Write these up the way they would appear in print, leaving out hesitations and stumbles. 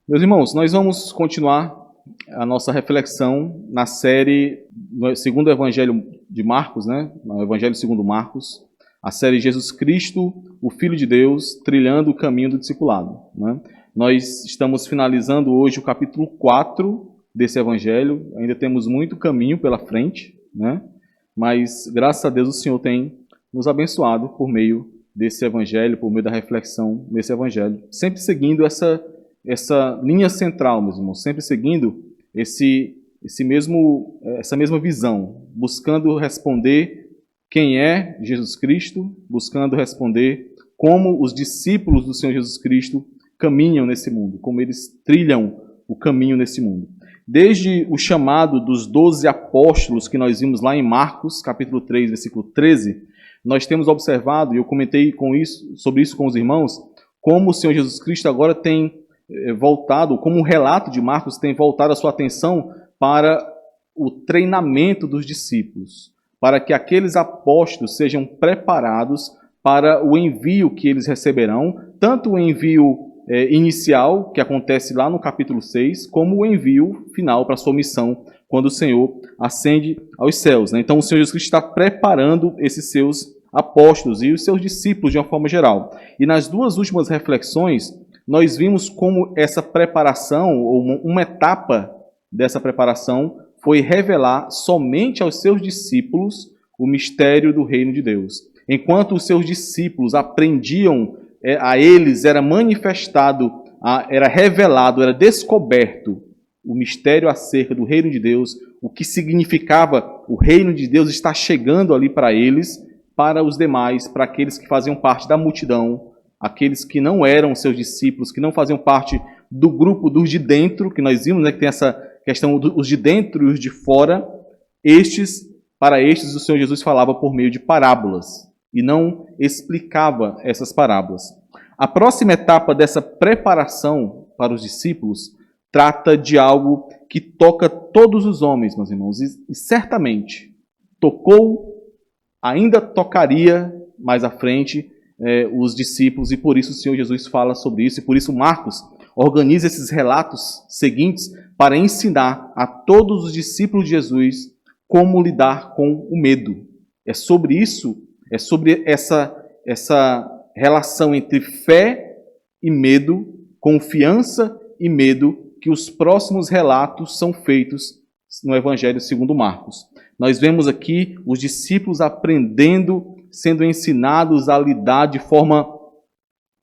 Meus irmãos, nós vamos continuar a nossa reflexão na série segundo o Evangelho de Marcos, né? O Evangelho segundo Marcos, a série Jesus Cristo, o Filho de Deus, trilhando o caminho do discipulado, né? Nós estamos finalizando hoje o capítulo 4 desse Evangelho, ainda temos muito caminho pela frente, né? Mas graças a Deus o Senhor tem nos abençoado por meio desse Evangelho, por meio da reflexão nesse Evangelho, sempre seguindo essa linha central, meus irmãos, sempre seguindo essa mesma visão, buscando responder quem é Jesus Cristo, buscando responder como os discípulos do Senhor Jesus Cristo caminham nesse mundo, como eles trilham o caminho nesse mundo. Desde o chamado dos 12 apóstolos que nós vimos lá em Marcos, capítulo 3, versículo 13, nós temos observado, e eu comentei sobre isso com os irmãos, como o Senhor Jesus Cristo agora tem voltado, como o relato de Marcos tem voltado a sua atenção para o treinamento dos discípulos, para que aqueles apóstolos sejam preparados para o envio que eles receberão, tanto o envio inicial, que acontece lá no capítulo 6, como o envio final para a sua missão, quando o Senhor ascende aos céus, né? Então o Senhor Jesus Cristo está preparando esses seus apóstolos e os seus discípulos de uma forma geral. E nas duas últimas reflexões, nós vimos como essa preparação, ou uma etapa dessa preparação, foi revelar somente aos seus discípulos o mistério do reino de Deus. Enquanto os seus discípulos aprendiam, a eles era manifestado, era revelado, era descoberto o mistério acerca do reino de Deus, o que significava o reino de Deus estar chegando ali para eles, para os demais, para aqueles que faziam parte da multidão, aqueles que não eram seus discípulos, que não faziam parte do grupo dos de dentro, que nós vimos, né, que tem essa questão dos de dentro e os de fora. Para estes o Senhor Jesus falava por meio de parábolas e não explicava essas parábolas. A próxima etapa dessa preparação para os discípulos trata de algo que toca todos os homens, meus irmãos, e certamente tocou, ainda tocaria mais à frente os discípulos, e por isso o Senhor Jesus fala sobre isso, e por isso Marcos organiza esses relatos seguintes para ensinar a todos os discípulos de Jesus como lidar com o medo. É sobre isso, é sobre essa relação entre fé e medo, confiança e medo, que os próximos relatos são feitos no Evangelho segundo Marcos. Nós vemos aqui os discípulos aprendendo, sendo ensinados a lidar de forma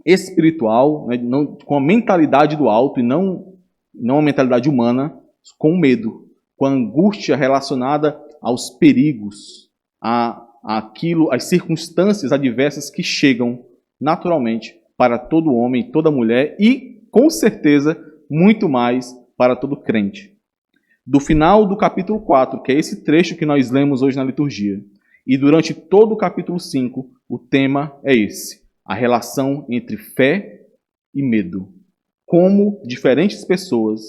espiritual, né, com a mentalidade do alto e não a mentalidade humana, com o medo, com a angústia relacionada aos perigos, às circunstâncias adversas que chegam naturalmente para todo homem, toda mulher e, com certeza, muito mais para todo crente. Do final do capítulo 4, que é esse trecho que nós lemos hoje na liturgia, e durante todo o capítulo 5, o tema é esse: a relação entre fé e medo. Como diferentes pessoas,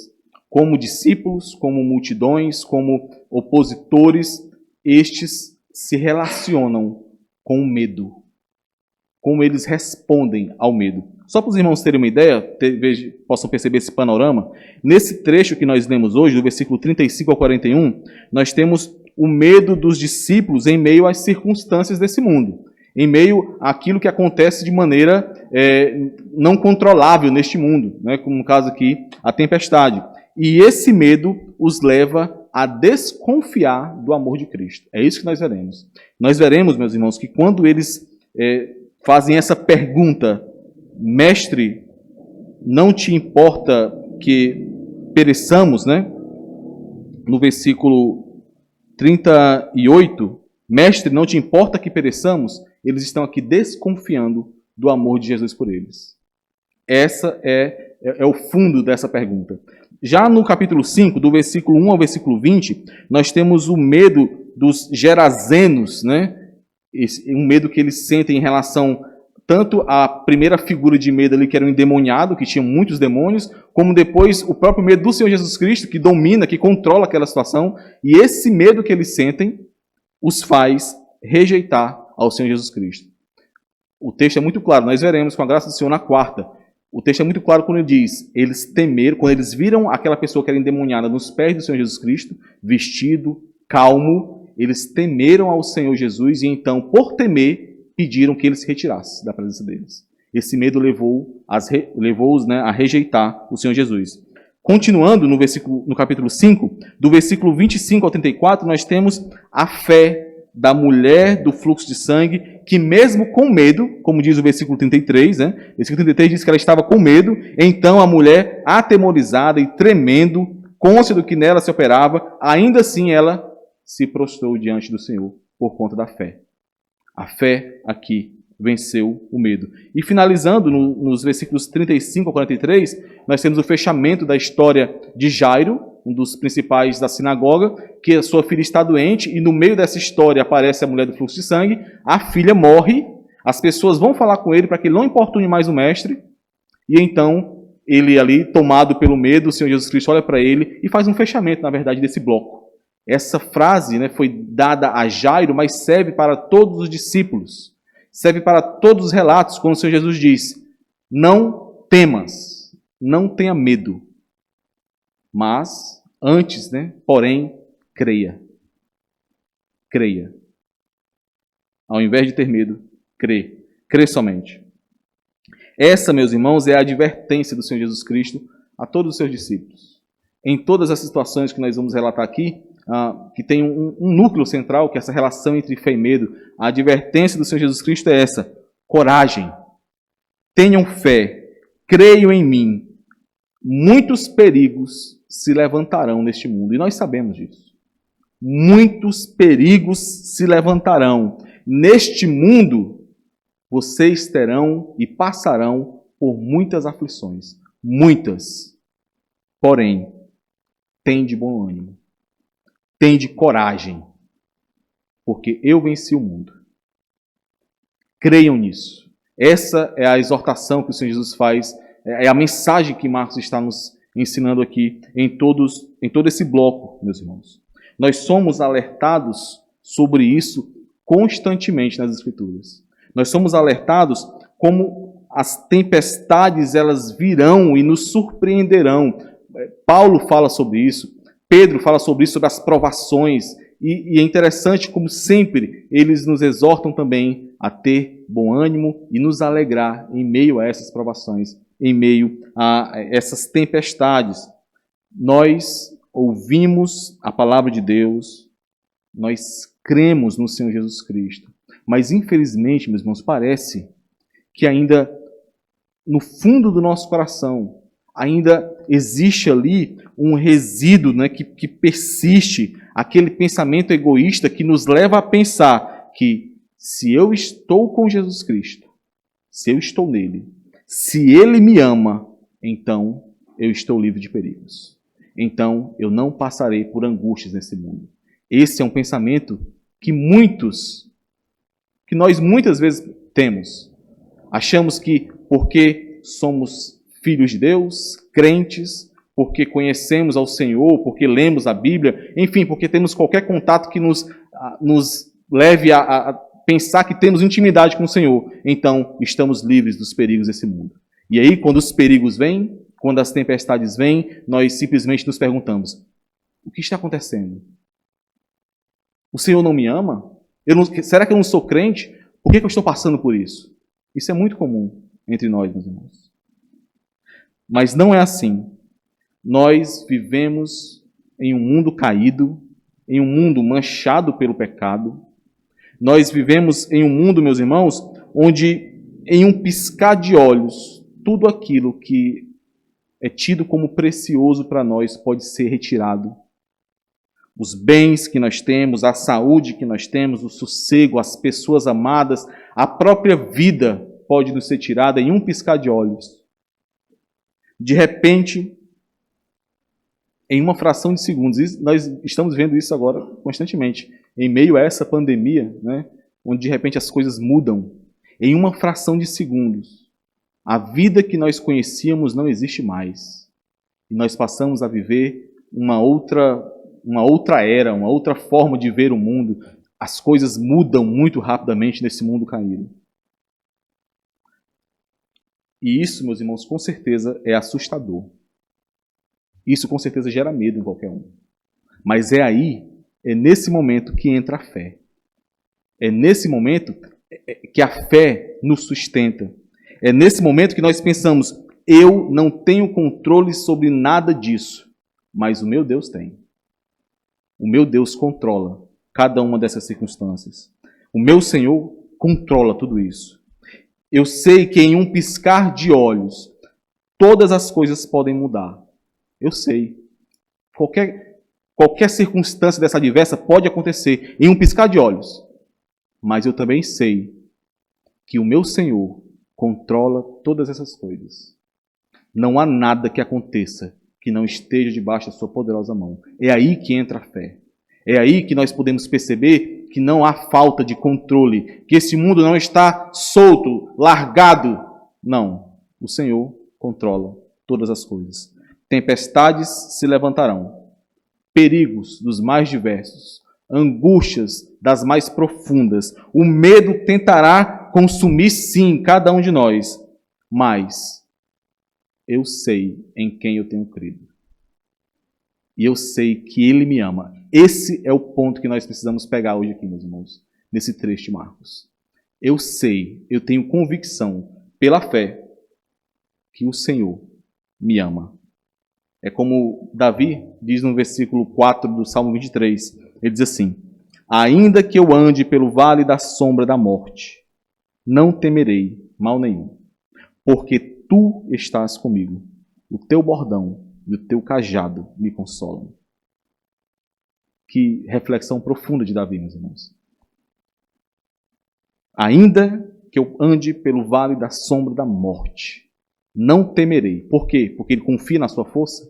como discípulos, como multidões, como opositores, estes se relacionam com o medo. Como eles respondem ao medo. Só para os irmãos terem uma ideia, possam perceber esse panorama, nesse trecho que nós lemos hoje, do versículo 35 ao 41, nós temos o medo dos discípulos em meio às circunstâncias desse mundo, em meio àquilo que acontece de maneira não controlável neste mundo, né, como no caso aqui, a tempestade. E esse medo os leva a desconfiar do amor de Cristo. É isso que nós veremos. Nós veremos, meus irmãos, que quando eles fazem essa pergunta: Mestre, não te importa que pereçamos, né? No versículo 38, Mestre, não te importa que pereçamos? Eles estão aqui desconfiando do amor de Jesus por eles. Essa é o fundo dessa pergunta. Já no capítulo 5, do versículo 1 ao versículo 20, nós temos o medo dos gerazenos, né? Um medo que eles sentem em relação tanto à primeira figura de medo ali, que era o endemoniado, que tinha muitos demônios, como depois o próprio medo do Senhor Jesus Cristo, que domina, que controla aquela situação. E esse medo que eles sentem os faz rejeitar ao Senhor Jesus Cristo. O texto é muito claro, nós veremos com a graça do Senhor na quarta. O texto é muito claro quando ele diz, eles temeram, quando eles viram aquela pessoa que era endemoniada nos pés do Senhor Jesus Cristo, vestido, calmo, eles temeram ao Senhor Jesus e então, por temer, pediram que ele se retirasse da presença deles. Esse medo levou-os, né, a rejeitar o Senhor Jesus. Continuando no capítulo 5, do versículo 25 ao 34, nós temos a fé da mulher do fluxo de sangue, que mesmo com medo, como diz o versículo 33, né? O versículo 33 diz que ela estava com medo, então a mulher, atemorizada e tremendo, cônscia do que nela se operava, ainda assim ela se prostrou diante do Senhor por conta da fé. A fé aqui venceu o medo. E finalizando nos versículos 35 a 43, nós temos o fechamento da história de Jairo, um dos principais da sinagoga, que a sua filha está doente, e no meio dessa história aparece a mulher do fluxo de sangue, a filha morre, as pessoas vão falar com ele para que ele não importune mais o mestre, e então ele ali, tomado pelo medo, o Senhor Jesus Cristo olha para ele e faz um fechamento, na verdade, desse bloco. Essa frase, né, foi dada a Jairo, mas serve para todos os discípulos, serve para todos os relatos, quando o Senhor Jesus diz, não temas, não tenha medo, mas antes, né, porém, creia. Creia. Ao invés de ter medo, crê. Crê somente. Essa, meus irmãos, é a advertência do Senhor Jesus Cristo a todos os seus discípulos. Em todas as situações que nós vamos relatar aqui, que tem um núcleo central, que é essa relação entre fé e medo, a advertência do Senhor Jesus Cristo é essa: coragem, tenham fé, creiam em mim. Muitos perigos se levantarão neste mundo, e nós sabemos disso. Muitos perigos se levantarão. Neste mundo, vocês terão e passarão por muitas aflições. Muitas. Porém, tende bom ânimo. Tende coragem. Porque eu venci o mundo. Creiam nisso. Essa é a exortação que o Senhor Jesus faz, é a mensagem que Marcos está nos ensinando aqui em todo esse bloco, meus irmãos. Nós somos alertados sobre isso constantemente nas Escrituras. Nós somos alertados como as tempestades elas virão e nos surpreenderão. Paulo fala sobre isso, Pedro fala sobre isso, sobre as provações, e é interessante como sempre eles nos exortam também a ter bom ânimo e nos alegrar em meio a essas provações, em meio a essas tempestades. Nós ouvimos a palavra de Deus, nós cremos no Senhor Jesus Cristo, mas infelizmente, meus irmãos, parece que ainda no fundo do nosso coração, ainda existe ali um resíduo, né, que persiste, aquele pensamento egoísta que nos leva a pensar que se eu estou com Jesus Cristo, se eu estou nele, se ele me ama, então eu estou livre de perigos. Então eu não passarei por angústias nesse mundo. Esse é um pensamento que nós muitas vezes temos. Achamos que porque somos filhos de Deus, crentes, porque conhecemos ao Senhor, porque lemos a Bíblia, enfim, porque temos qualquer contato que nos leve a pensar que temos intimidade com o Senhor, então estamos livres dos perigos desse mundo. E aí, quando os perigos vêm, quando as tempestades vêm, nós simplesmente nos perguntamos: o que está acontecendo? O Senhor não me ama? Será que eu não sou crente? Por que eu estou passando por isso? Isso é muito comum entre nós, meus irmãos. Mas não é assim. Nós vivemos em um mundo caído, em um mundo manchado pelo pecado. Nós vivemos em um mundo, meus irmãos, onde em um piscar de olhos, tudo aquilo que é tido como precioso para nós pode ser retirado. Os bens que nós temos, a saúde que nós temos, o sossego, as pessoas amadas, a própria vida pode nos ser tirada em um piscar de olhos. De repente, em uma fração de segundos, nós estamos vendo isso agora constantemente, em meio a essa pandemia, né, onde de repente as coisas mudam. Em uma fração de segundos, a vida que nós conhecíamos não existe mais. E nós passamos a viver uma outra era, uma outra forma de ver o mundo. As coisas mudam muito rapidamente nesse mundo caído. E isso, meus irmãos, com certeza é assustador. Isso com certeza gera medo em qualquer um. Mas é nesse momento que entra a fé. É nesse momento que a fé nos sustenta. É nesse momento que nós pensamos, eu não tenho controle sobre nada disso, mas o meu Deus tem. O meu Deus controla cada uma dessas circunstâncias. O meu Senhor controla tudo isso. Eu sei que em um piscar de olhos, todas as coisas podem mudar. Eu sei. Qualquer circunstância dessa adversa pode acontecer em um piscar de olhos. Mas eu também sei que o meu Senhor controla todas essas coisas. Não há nada que aconteça que não esteja debaixo da sua poderosa mão. É aí que entra a fé. É aí que nós podemos perceber que não há falta de controle, que esse mundo não está solto, largado. Não, o Senhor controla todas as coisas. Tempestades se levantarão, perigos dos mais diversos, angústias das mais profundas. O medo tentará consumir, sim, cada um de nós, mas eu sei em quem eu tenho crido. E eu sei que Ele me ama. Esse é o ponto que nós precisamos pegar hoje aqui, meus irmãos, nesse trecho de Marcos. Eu sei, eu tenho convicção, pela fé, que o Senhor me ama. É como Davi diz no versículo 4 do Salmo 23. Ele diz assim, ainda que eu ande pelo vale da sombra da morte, não temerei mal nenhum, porque tu estás comigo. O teu bordão e o teu cajado me consolam. Que reflexão profunda de Davi, meus irmãos. Ainda que eu ande pelo vale da sombra da morte, não temerei. Por quê? Porque ele confia na sua força?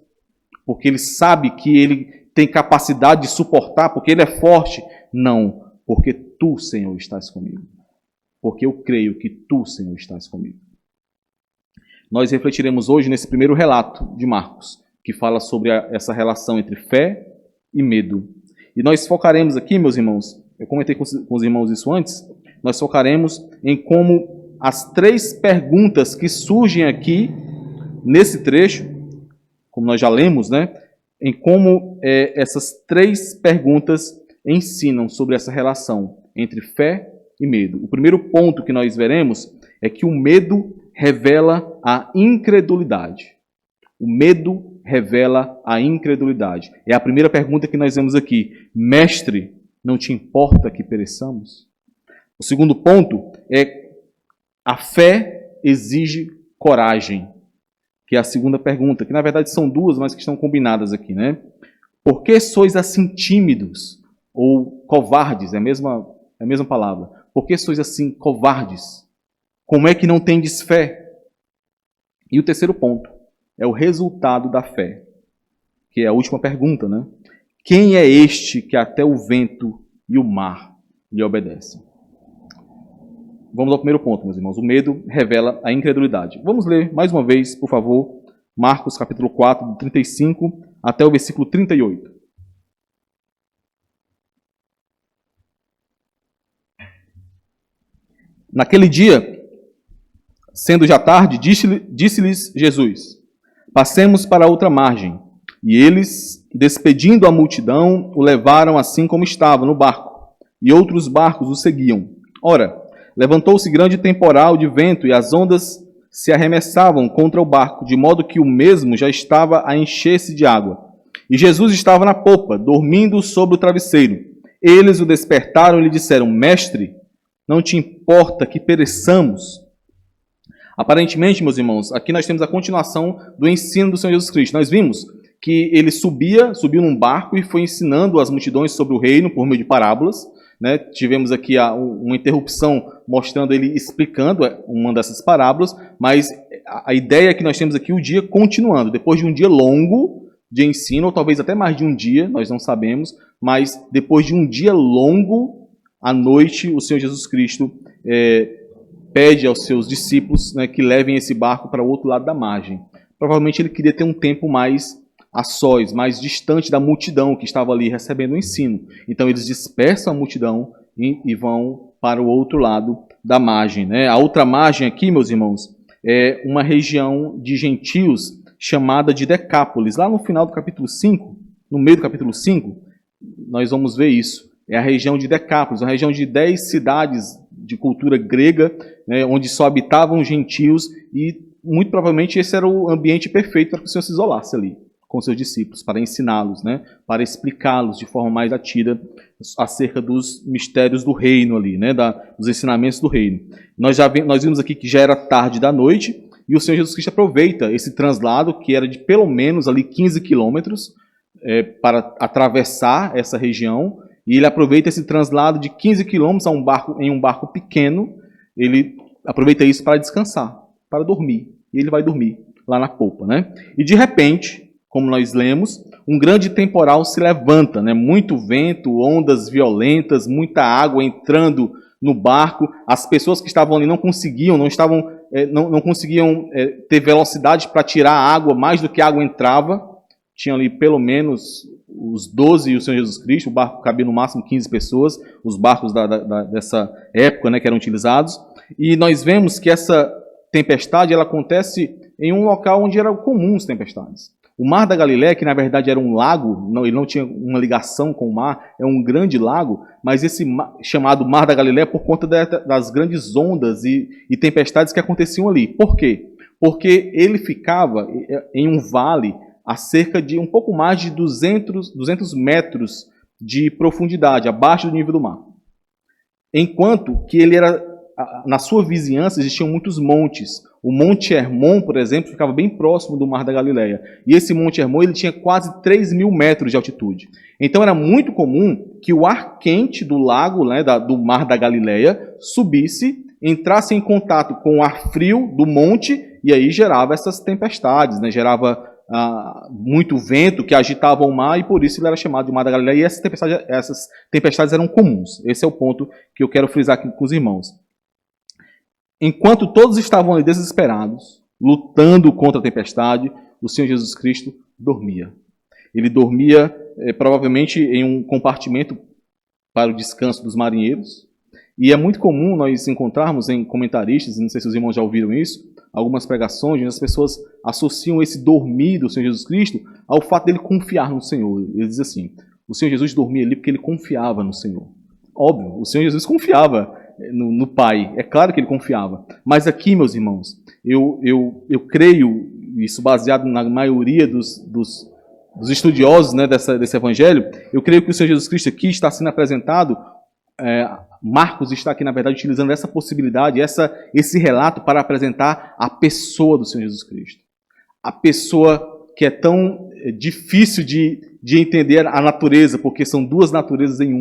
Porque ele sabe que ele tem capacidade de suportar? Porque ele é forte? Não, porque tu, Senhor, estás comigo. Porque eu creio que tu, Senhor, estás comigo. Nós refletiremos hoje nesse primeiro relato de Marcos, que fala sobre essa relação entre fé e medo. E nós focaremos aqui, meus irmãos, eu comentei com os irmãos isso antes, nós focaremos em como as 3 perguntas que surgem aqui nesse trecho, como nós já lemos, né? Em como essas 3 perguntas ensinam sobre essa relação entre fé e medo. O primeiro ponto que nós veremos é que o medo revela a incredulidade. O medo revela a incredulidade. É a primeira pergunta que nós vemos aqui. Mestre, não te importa que pereçamos? O segundo ponto é a fé exige coragem, que é a segunda pergunta, que na verdade são 2, mas que estão combinadas aqui, né? Por que sois assim tímidos ou covardes? É a mesma palavra. Por que sois assim covardes? Como é que não tendes fé? E o terceiro ponto é o resultado da fé, que é a última pergunta, né? Quem é este que até o vento e o mar lhe obedecem? Vamos ao primeiro ponto, meus irmãos. O medo revela a incredulidade. Vamos ler mais uma vez, por favor, Marcos capítulo 4, do 35 até o versículo 38. Naquele dia, sendo já tarde, disse-lhes Jesus, passemos para a outra margem. E eles, despedindo a multidão, o levaram assim como estava, no barco. E outros barcos o seguiam. Ora, levantou-se grande temporal de vento, e as ondas se arremessavam contra o barco, de modo que o mesmo já estava a encher-se de água. E Jesus estava na popa, dormindo sobre o travesseiro. Eles o despertaram e lhe disseram, Mestre, não te importa que pereçamos? Aparentemente, meus irmãos, aqui nós temos a continuação do ensino do Senhor Jesus Cristo. Nós vimos que ele subiu num barco e foi ensinando as multidões sobre o reino por meio de parábolas. Né? Tivemos aqui uma interrupção mostrando ele explicando uma dessas parábolas, mas a ideia é que nós temos aqui o dia continuando. Depois de um dia longo de ensino, ou talvez até mais de um dia, nós não sabemos, mas depois de um dia longo, à noite, o Senhor Jesus Cristo pede aos seus discípulos, né, que levem esse barco para o outro lado da margem. Provavelmente ele queria ter um tempo mais a sós, mais distante da multidão que estava ali recebendo o ensino. Então eles dispersam a multidão e vão para o outro lado da margem. Né? A outra margem aqui, meus irmãos, é uma região de gentios chamada de Decápolis. Lá no final do capítulo 5, no meio do capítulo 5, nós vamos ver isso. É a região de Decápolis, uma região de 10 cidades de cultura grega, né, onde só habitavam gentios, e muito provavelmente esse era o ambiente perfeito para que o Senhor se isolasse ali com seus discípulos, para ensiná-los, né, para explicá-los de forma mais atida acerca dos mistérios do reino ali, né, dos ensinamentos do reino. Nós vimos aqui que já era tarde da noite, e o Senhor Jesus Cristo aproveita esse translado, que era de pelo menos ali 15 quilômetros, para atravessar essa região, e ele aproveita esse translado de 15 quilômetros em um barco pequeno, ele aproveita isso para descansar, para dormir, e ele vai dormir lá na polpa, né? E de repente, como nós lemos, um grande temporal se levanta, né? Muito vento, ondas violentas, muita água entrando no barco. As pessoas que estavam ali não conseguiam ter velocidade para tirar a água mais do que a água entrava. Tinha ali pelo menos os 12 e o Senhor Jesus Cristo, o barco cabia no máximo 15 pessoas, os barcos dessa época, né, que eram utilizados. E nós vemos que essa tempestade ela acontece em um local onde eram comuns tempestades. O Mar da Galileia, que na verdade era um lago, ele não tinha uma ligação com o mar, é um grande lago, mas esse chamado Mar da Galileia por conta das grandes ondas e tempestades que aconteciam ali. Por quê? Porque ele ficava em um vale a cerca de um pouco mais de 200 metros de profundidade, abaixo do nível do mar. Enquanto que ele era, na sua vizinhança existiam muitos montes. O Monte Hermon, por exemplo, ficava bem próximo do Mar da Galileia. E esse Monte Hermon ele tinha quase 3.000 metros de altitude. Então era muito comum que o ar quente do lago, né, do Mar da Galileia, subisse, entrasse em contato com o ar frio do monte, e aí gerava essas tempestades, né, gerava muito vento que agitava o mar, e por isso ele era chamado de Mar da Galileia, e essas tempestades eram comuns. Esse é o ponto que eu quero frisar aqui com os irmãos. Enquanto todos estavam ali desesperados, lutando contra a tempestade, o Senhor Jesus Cristo dormia. Ele dormia provavelmente em um compartimento para o descanso dos marinheiros, e é muito comum nós encontrarmos em comentaristas, não sei se os irmãos já ouviram isso, algumas pregações onde as pessoas associam esse dormir do Senhor Jesus Cristo ao fato dele confiar no Senhor. Ele diz assim, o Senhor Jesus dormia ali porque ele confiava no Senhor. Óbvio, o Senhor Jesus confiava no Pai, é claro que ele confiava. Mas aqui, meus irmãos, eu creio, isso baseado na maioria dos estudiosos, né, desse evangelho, eu creio que o Senhor Jesus Cristo aqui está sendo apresentado, Marcos está aqui, na verdade, utilizando essa possibilidade, esse relato para apresentar a pessoa do Senhor Jesus Cristo. A pessoa que é tão difícil de entender a natureza, porque são duas naturezas em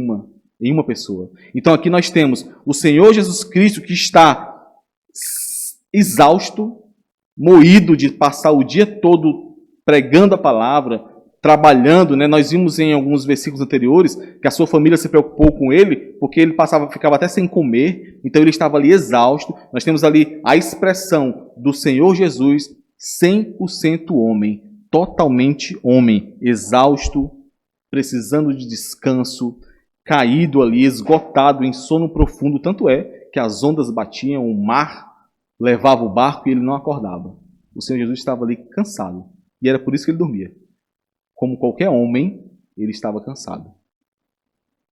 uma pessoa. Então aqui nós temos o Senhor Jesus Cristo que está exausto, moído de passar o dia todo pregando a palavra, trabalhando, né? Nós vimos em alguns versículos anteriores que a sua família se preocupou com ele, porque ele ficava até sem comer, então ele estava ali exausto. Nós temos ali a expressão do Senhor Jesus 100% homem, totalmente homem, exausto, precisando de descanso, caído ali, esgotado em sono profundo, tanto é que as ondas batiam, o mar levava o barco e ele não acordava. O Senhor Jesus estava ali cansado, e era por isso que ele dormia. Como qualquer homem, ele estava cansado.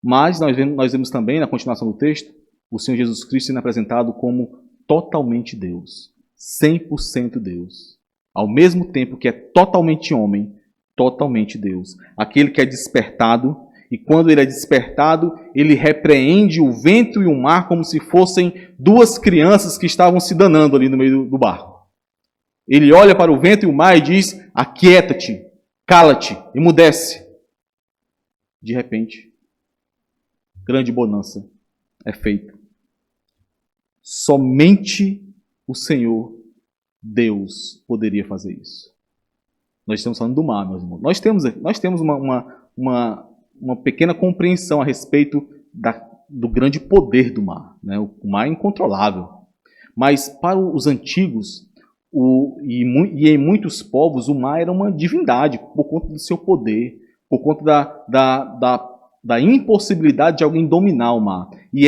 Mas nós vemos também, na continuação do texto, o Senhor Jesus Cristo sendo apresentado como totalmente Deus, 100% Deus. Ao mesmo tempo que é totalmente homem, totalmente Deus. Aquele que é despertado, e quando ele é despertado, ele repreende o vento e o mar como se fossem duas crianças que estavam se danando ali no meio do barco. Ele olha para o vento e o mar e diz, aquieta-te, cala-te, emudece. De repente, grande bonança é feita. Somente o Senhor, Deus, poderia fazer isso. Nós estamos falando do mar, meus irmãos. Nós temos uma pequena compreensão a respeito do grande poder do mar, né? O mar é incontrolável. Mas para os antigos, e em muitos povos, o mar era uma divindade por conta do seu poder, por conta da impossibilidade de alguém dominar o mar. E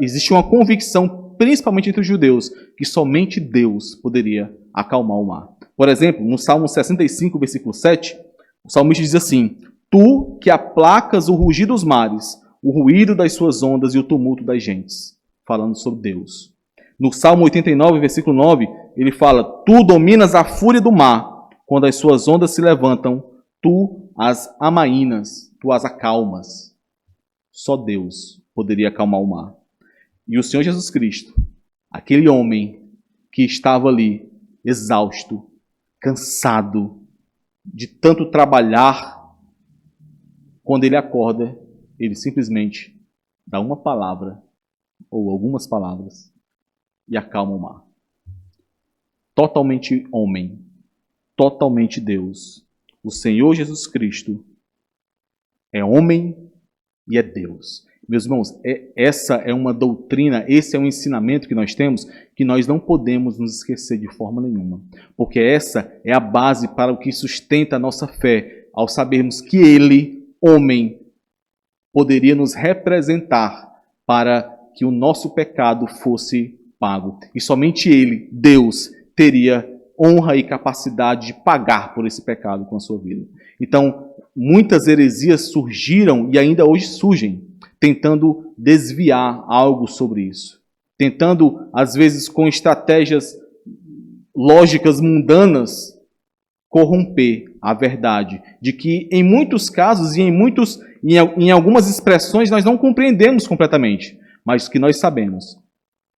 existia uma convicção, principalmente entre os judeus, que somente Deus poderia acalmar o mar. Por exemplo, no Salmo 65, versículo 7, o salmista diz assim: Tu que aplacas o rugir dos mares, o ruído das suas ondas e o tumulto das gentes. Falando sobre Deus. No Salmo 89, versículo 9, ele fala: Tu dominas a fúria do mar, quando as suas ondas se levantam, tu as amainas, tu as acalmas. Só Deus poderia acalmar o mar. E o Senhor Jesus Cristo, aquele homem que estava ali, exausto, cansado de tanto trabalhar, quando ele acorda, ele simplesmente dá uma palavra, ou algumas palavras, e acalma o mar. Totalmente homem, totalmente Deus. O Senhor Jesus Cristo é homem e é Deus. Meus irmãos, essa é uma doutrina, esse é um ensinamento que nós temos, que nós não podemos nos esquecer de forma nenhuma. Porque essa é a base para o que sustenta a nossa fé, ao sabermos que Ele, homem, poderia nos representar para que o nosso pecado fosse pago. E somente Ele, Deus, teria honra e capacidade de pagar por esse pecado com a sua vida. Então, muitas heresias surgiram e ainda hoje surgem, tentando desviar algo sobre isso. Tentando, às vezes, com estratégias lógicas mundanas, corromper a verdade. De que, em muitos casos e em algumas expressões, nós não compreendemos completamente. Mas que nós sabemos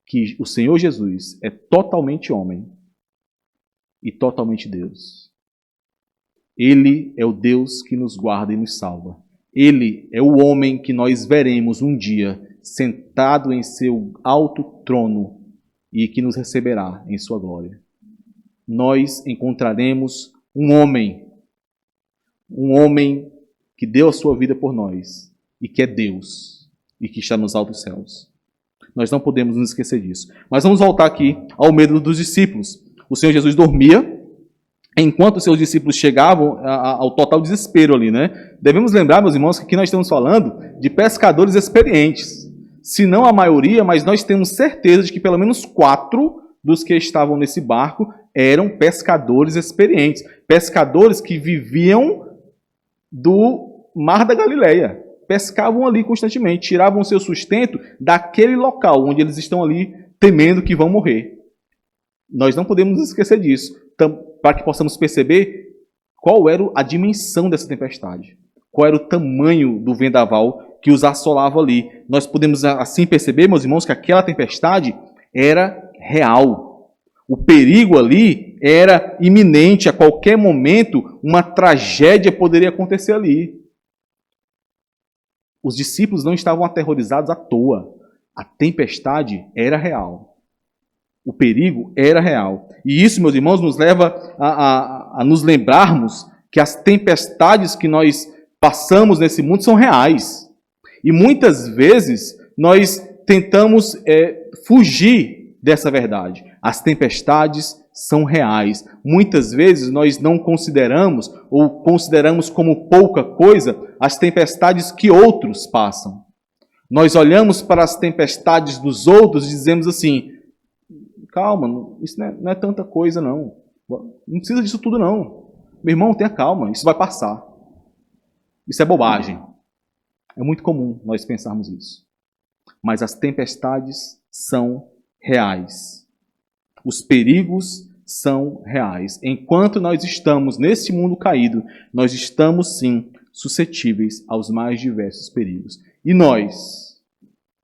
que o Senhor Jesus é totalmente homem e totalmente Deus. Ele é o Deus que nos guarda e nos salva. Ele é o homem que nós veremos um dia sentado em seu alto trono e que nos receberá em sua glória. Nós encontraremos um homem que deu a sua vida por nós e que é Deus e que está nos altos céus. Nós não podemos nos esquecer disso. Mas vamos voltar aqui ao medo dos discípulos. O Senhor Jesus dormia, enquanto os seus discípulos chegavam ao total desespero ali, né? Devemos lembrar, meus irmãos, que aqui nós estamos falando de pescadores experientes. Se não a maioria, mas nós temos certeza de que pelo menos 4 dos que estavam nesse barco eram pescadores experientes. Pescadores que viviam do Mar da Galileia. Pescavam ali constantemente, tiravam o seu sustento daquele local onde eles estão ali temendo que vão morrer. Nós não podemos nos esquecer disso, para que possamos perceber qual era a dimensão dessa tempestade, qual era o tamanho do vendaval que os assolava ali. Nós podemos assim perceber, meus irmãos, que aquela tempestade era real. O perigo ali era iminente, a qualquer momento uma tragédia poderia acontecer ali. Os discípulos não estavam aterrorizados à toa. A tempestade era real. O perigo era real. E isso, meus irmãos, nos leva a nos lembrarmos que as tempestades que nós passamos nesse mundo são reais. E muitas vezes nós tentamos fugir dessa verdade. As tempestades são reais. Muitas vezes nós não consideramos ou consideramos como pouca coisa as tempestades que outros passam. Nós olhamos para as tempestades dos outros e dizemos assim: calma, isso não é tanta coisa não. Não precisa disso tudo não. Meu irmão, tenha calma, isso vai passar. Isso é bobagem. É muito comum nós pensarmos isso. Mas as tempestades são reais. Os perigos são reais. Enquanto nós estamos nesse mundo caído, nós estamos sim suscetíveis aos mais diversos perigos. E nós,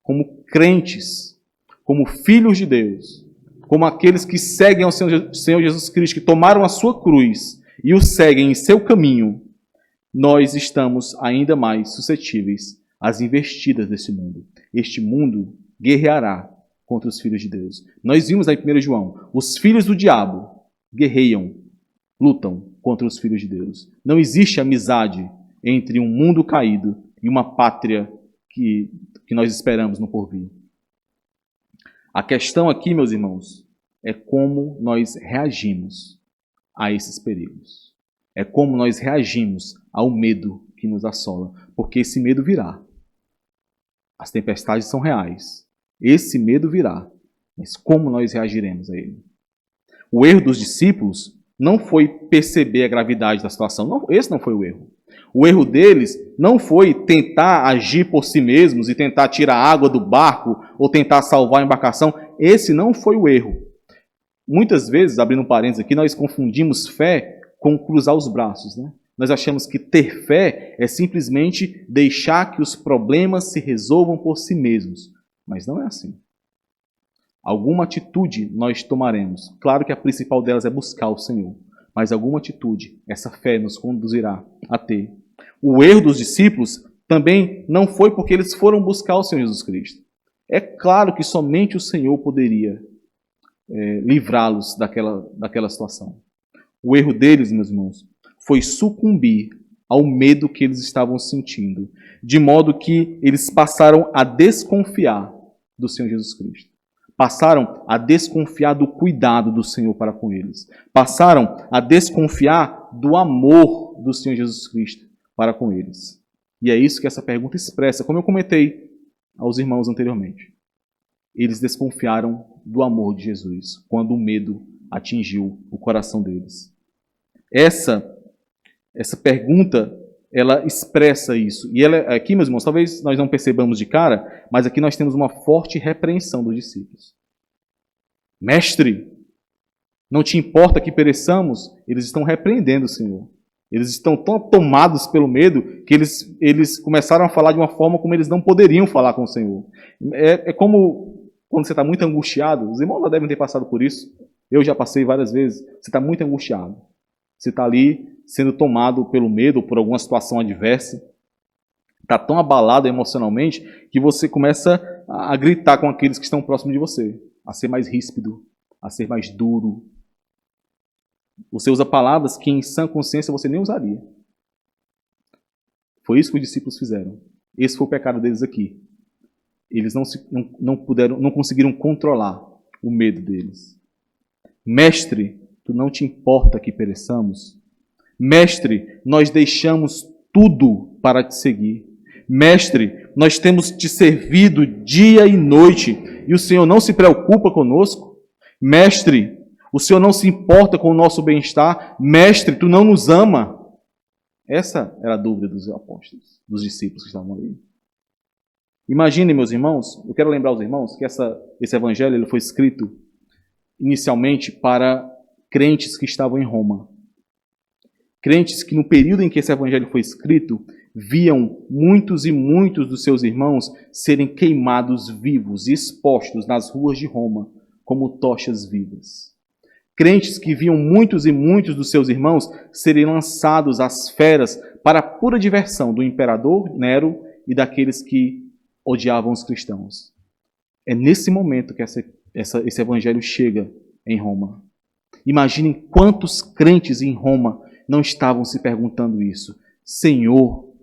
como crentes, como filhos de Deus, como aqueles que seguem ao Senhor Jesus Cristo, que tomaram a sua cruz e o seguem em seu caminho, nós estamos ainda mais suscetíveis às investidas desse mundo. Este mundo guerreará contra os filhos de Deus. Nós vimos aí em 1 João, os filhos do diabo guerreiam, lutam contra os filhos de Deus. Não existe amizade entre um mundo caído e uma pátria que nós esperamos no porvir. A questão aqui, meus irmãos, é como nós reagimos a esses perigos. É como nós reagimos ao medo que nos assola. Porque esse medo virá. As tempestades são reais. Esse medo virá. mas como nós reagiremos a ele. O erro dos discípulos não foi perceber a gravidade da situação. Não, esse não foi o erro. O erro deles não foi tentar agir por si mesmos e tentar tirar água do barco ou tentar salvar a embarcação. Esse não foi o erro. Muitas vezes, abrindo um parênteses aqui, nós confundimos fé com cruzar os braços, né? Nós achamos que ter fé é simplesmente deixar que os problemas se resolvam por si mesmos. Mas não é assim. Alguma atitude nós tomaremos. Claro que a principal delas é buscar o Senhor. Mas alguma atitude, essa fé nos conduzirá a ter. O erro dos discípulos também não foi porque eles foram buscar o Senhor Jesus Cristo. É claro que somente o Senhor poderia livrá-los daquela situação. O erro deles, meus irmãos, foi sucumbir ao medo que eles estavam sentindo, de modo que eles passaram a desconfiar do Senhor Jesus Cristo. Passaram a desconfiar do cuidado do Senhor para com eles. Passaram a desconfiar do amor do Senhor Jesus Cristo para com eles. E é isso que essa pergunta expressa, como eu comentei aos irmãos anteriormente. Eles desconfiaram do amor de Jesus quando o medo atingiu o coração deles. Essa pergunta, ela expressa isso. E ela, aqui, meus irmãos, talvez nós não percebamos de cara, mas aqui nós temos uma forte repreensão dos discípulos. Mestre, não te importa que pereçamos? Eles estão repreendendo o Senhor. Eles estão tão tomados pelo medo que eles começaram a falar de uma forma como eles não poderiam falar com o Senhor. É como quando você está muito angustiado. Os irmãos já devem ter passado por isso. Eu já passei várias vezes. Você está muito angustiado. Você está ali sendo tomado pelo medo, por alguma situação adversa. Está tão abalado emocionalmente que você começa a gritar com aqueles que estão próximos de você. A ser mais ríspido, a ser mais duro. Você usa palavras que em sã consciência você nem usaria. Foi isso que os discípulos fizeram. Esse foi o pecado deles aqui. Eles não conseguiram controlar o medo deles. Mestre, tu não te importa que pereçamos? Mestre, nós deixamos tudo para te seguir. Mestre, nós temos te servido dia e noite e o Senhor não se preocupa conosco? Mestre, o Senhor não se importa com o nosso bem-estar? Mestre, tu não nos ama? Essa era a dúvida dos apóstolos, dos discípulos que estavam ali. Imaginem, meus irmãos, eu quero lembrar aos irmãos que esse evangelho ele foi escrito inicialmente para crentes que estavam em Roma. Crentes que no período em que esse evangelho foi escrito, viam muitos e muitos dos seus irmãos serem queimados vivos e expostos nas ruas de Roma como tochas vivas. Crentes que viam muitos e muitos dos seus irmãos serem lançados às feras para a pura diversão do imperador Nero e daqueles que odiavam os cristãos. É nesse momento que esse evangelho chega em Roma. Imaginem quantos crentes em Roma não estavam se perguntando isso. Senhor,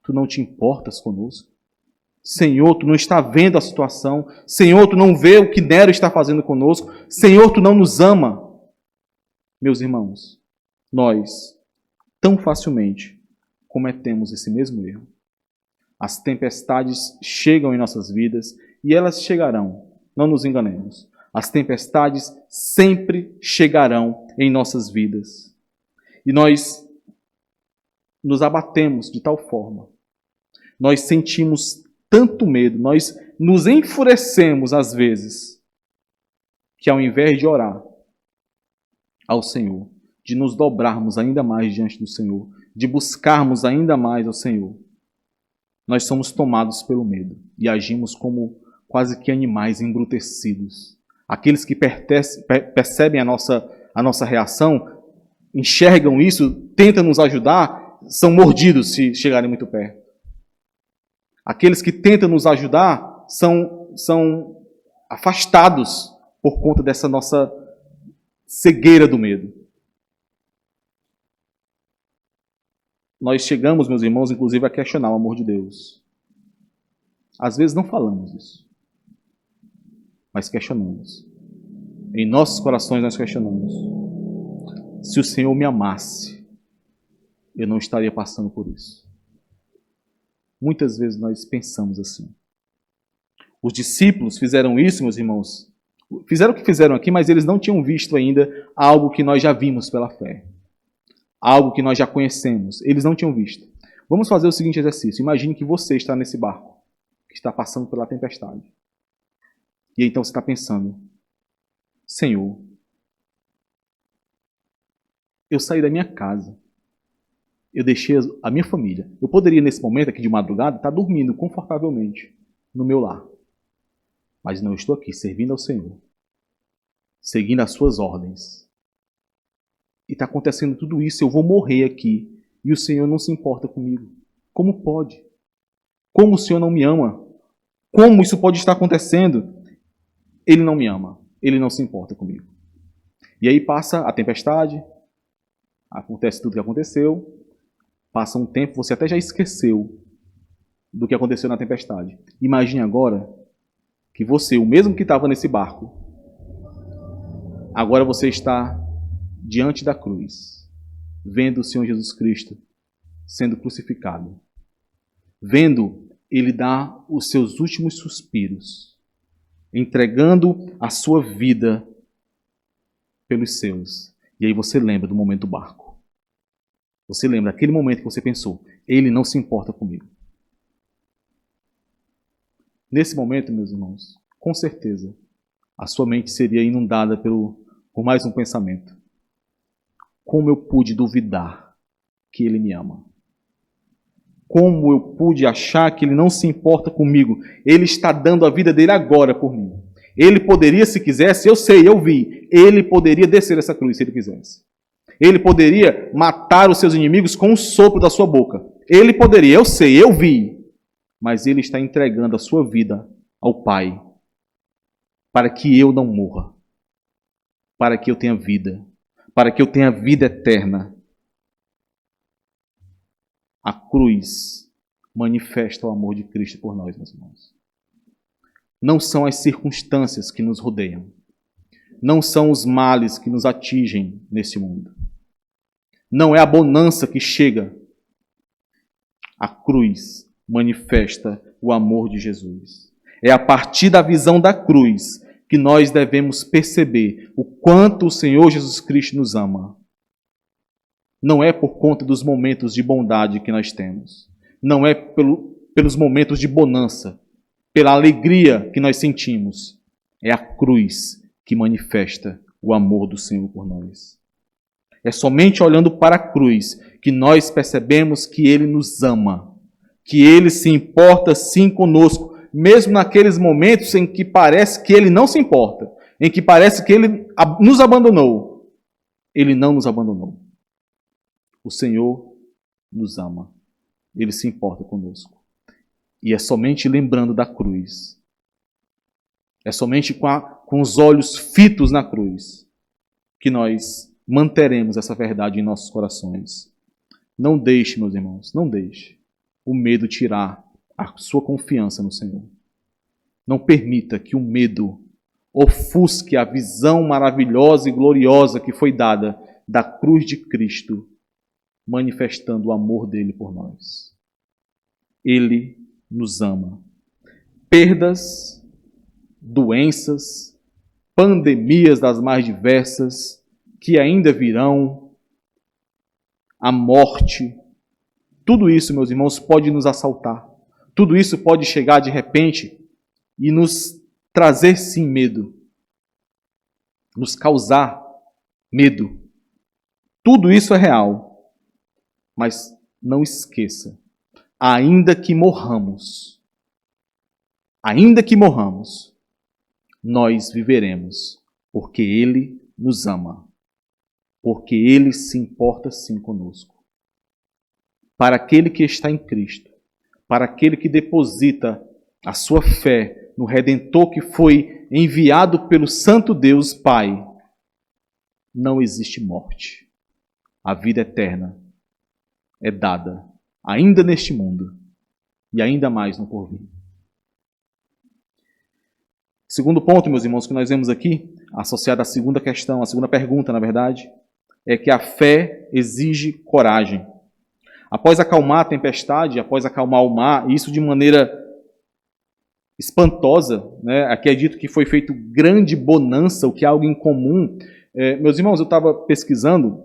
tu não te importas conosco? Senhor, tu não está vendo a situação. Senhor, tu não vê o que Nero está fazendo conosco. Senhor, tu não nos ama. Meus irmãos, nós tão facilmente cometemos esse mesmo erro. As tempestades chegam em nossas vidas e elas chegarão. Não nos enganemos. As tempestades sempre chegarão em nossas vidas. E nós nos abatemos de tal forma. Nós sentimos tanto medo, nós nos enfurecemos às vezes, que ao invés de orar ao Senhor, de nos dobrarmos ainda mais diante do Senhor, de buscarmos ainda mais ao Senhor, nós somos tomados pelo medo e agimos como quase que animais embrutecidos. Aqueles que percebem a nossa reação, enxergam isso, tentam nos ajudar, são mordidos se chegarem muito perto. Aqueles que tentam nos ajudar são afastados por conta dessa nossa cegueira do medo. Nós chegamos, meus irmãos, inclusive a questionar o amor de Deus. Às vezes não falamos isso, mas questionamos. Em nossos corações nós questionamos. Se o Senhor me amasse, eu não estaria passando por isso. Muitas vezes nós pensamos assim. Os discípulos fizeram isso, meus irmãos. Fizeram o que fizeram aqui, mas eles não tinham visto ainda algo que nós já vimos pela fé. Algo que nós já conhecemos. Eles não tinham visto. Vamos fazer o seguinte exercício. Imagine que você está nesse barco, que está passando pela tempestade. E então você está pensando, Senhor, eu saí da minha casa. Eu deixei a minha família. Eu poderia, nesse momento aqui de madrugada, estar dormindo confortavelmente no meu lar. Mas não, eu estou aqui, servindo ao Senhor. Seguindo as suas ordens. E está acontecendo tudo isso, eu vou morrer aqui. E o Senhor não se importa comigo. Como pode? Como o Senhor não me ama? Como isso pode estar acontecendo? Ele não me ama. Ele não se importa comigo. E aí passa a tempestade. Acontece tudo o que aconteceu. Passa um tempo, você até já esqueceu do que aconteceu na tempestade. Imagine agora que você, o mesmo que estava nesse barco, agora você está diante da cruz, vendo o Senhor Jesus Cristo sendo crucificado, vendo Ele dar os seus últimos suspiros, entregando a sua vida pelos seus. E aí você lembra do momento do barco. Você lembra daquele momento que você pensou, Ele não se importa comigo. Nesse momento, meus irmãos, com certeza, a sua mente seria inundada por mais um pensamento. Como eu pude duvidar que Ele me ama? Como eu pude achar que Ele não se importa comigo? Ele está dando a vida dele agora por mim. Ele poderia, se quisesse, eu sei, eu vi, Ele poderia descer essa cruz se Ele quisesse. Ele poderia matar os seus inimigos com um sopro da sua boca. Ele poderia, eu sei, eu vi. Mas Ele está entregando a sua vida ao Pai para que eu não morra, para que eu tenha vida, para que eu tenha vida eterna. A cruz manifesta o amor de Cristo por nós, meus irmãos. Não são as circunstâncias que nos rodeiam. Não são os males que nos atingem nesse mundo. Não é a bonança que chega. A cruz manifesta o amor de Jesus. É a partir da visão da cruz que nós devemos perceber o quanto o Senhor Jesus Cristo nos ama. Não é por conta dos momentos de bondade que nós temos. Não é pelos momentos de bonança, pela alegria que nós sentimos. É a cruz que manifesta o amor do Senhor por nós. É somente olhando para a cruz que nós percebemos que Ele nos ama, que Ele se importa sim conosco, mesmo naqueles momentos em que parece que Ele não se importa, em que parece que Ele nos abandonou. Ele não nos abandonou. O Senhor nos ama. Ele se importa conosco. E é somente lembrando da cruz, é somente com os olhos fitos na cruz, que nós manteremos essa verdade em nossos corações. Não deixe, meus irmãos, não deixe o medo tirar a sua confiança no Senhor. Não permita que o medo ofusque a visão maravilhosa e gloriosa que foi dada da cruz de Cristo, manifestando o amor dele por nós. Ele nos ama. Perdas, doenças, pandemias das mais diversas, que ainda virão, a morte, tudo isso, meus irmãos, pode nos assaltar. Tudo isso pode chegar de repente e nos trazer sim medo, nos causar medo. Tudo isso é real. Mas não esqueça, ainda que morramos, nós viveremos, porque Ele nos ama, porque Ele se importa sim conosco. Para aquele que está em Cristo, para aquele que deposita a sua fé no Redentor que foi enviado pelo Santo Deus Pai, não existe morte. A vida eterna é dada ainda neste mundo e ainda mais no porvir. Segundo ponto, meus irmãos, que nós vemos aqui, associado à segunda questão, à segunda pergunta, na verdade, é que a fé exige coragem. Após acalmar a tempestade, após acalmar o mar, e isso de maneira espantosa, né? Aqui é dito que foi feito grande bonança, o que é algo incomum. Meus irmãos, eu estava pesquisando,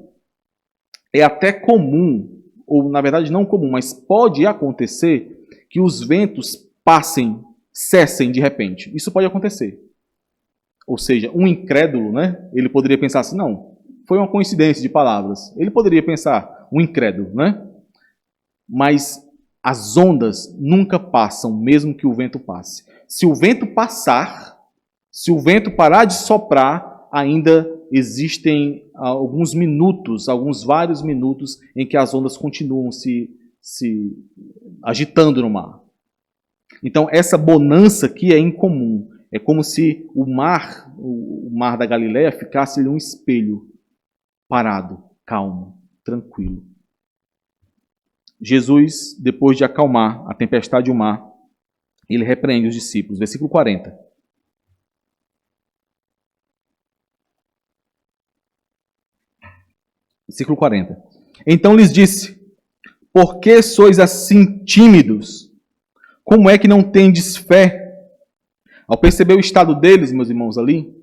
é até comum, ou na verdade não comum, mas pode acontecer que os ventos cessem de repente. Isso pode acontecer. Ou seja, um incrédulo, né? Ele poderia pensar assim, não, foi uma coincidência de palavras. Ele poderia pensar, um incrédulo, né? Mas as ondas nunca passam, mesmo que o vento passe. Se o vento passar, se o vento parar de soprar, ainda existem alguns minutos, vários minutos, em que as ondas continuam se agitando no mar. Então, essa bonança aqui é incomum. É como se o mar da Galileia ficasse um espelho, parado, calmo, tranquilo. Jesus, depois de acalmar a tempestade e o mar, ele repreende os discípulos. Versículo 40. Versículo 40. Então lhes disse, por que sois assim tímidos? Como é que não tendes fé? Ao perceber o estado deles, meus irmãos, ali,